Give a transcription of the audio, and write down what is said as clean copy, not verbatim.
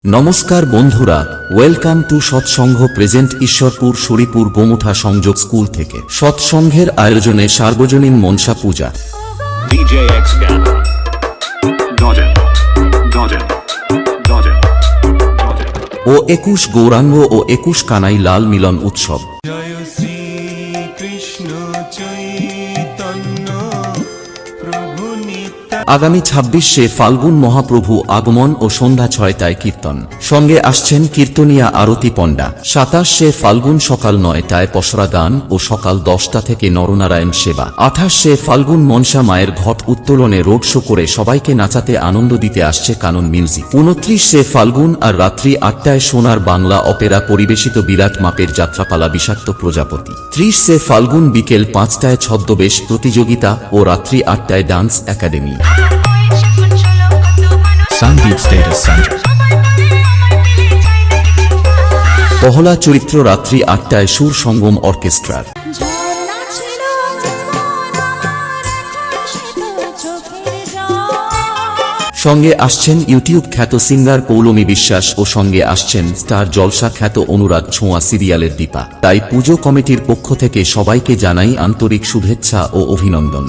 নমস্কার বন্ধুরা, welcome to সৎসংঘ present Ishwarpur শরীপুর গোমুঠা সংযোগ স্কুল থেকে সৎসংঘের আয়োজনে সার্বজনীন মনসা পূজা। DJ X Gamma. Dodger. Dodger. Dodger. Dodger. ও 21 গৌরাঙ্গ ও 21 কানাই লাল মিলন উৎসব। জয় শ্রী কৃষ্ণ চৈতন্য প্রভু নিত্য। আগামী 26শে ফাল্গুন মহাপ্রভু আগমন ও সন্ধ্যা 6টায় কীর্তন, সঙ্গে আসছেন কীর্তনিয়া আরতি পণ্ডা। 27শে ফাল্গুন সকাল 9টায় পসরা গান ও সকাল 10টা থেকে নরনারায়ণ সেবা। 28শে ফাল্গুন মনসা মায়ের ঘট উত্তোলনে রোড শো করে সবাইকে নাচাতে আনন্দ দিতে আসছে কানন মিউজিক। 29শে ফাল্গুন আর রাত্রি 8টায় সোনার বাংলা অপেরা পরিবেশিত বিরাট মাপের যাত্রাপালা বিষাক্ত প্রজাপতি। 30শে ফাল্গুন বিকেল 5টায় ছদ্মবেশ প্রতিযোগিতা ও রাত্রি 8টায় dance academy. Sangeet Status Center. পহলা চরিত্র রাত্রি 8টায় সুর সঙ্গম অর্কেস্ট্রার। সঙ্গে আসছেন ইউটিউব খ্যাত সিঙ্গার পৌলমী বিশ্বাস ও সঙ্গে আসছেন স্টার জলসা খ্যাত অনুরাগ ছোঁয়া সিরিয়ালের দীপা। তাই পুজো কমিটির পক্ষ থেকে সবাইকে জানাই আন্তরিক শুভেচ্ছা ও অভিনন্দন।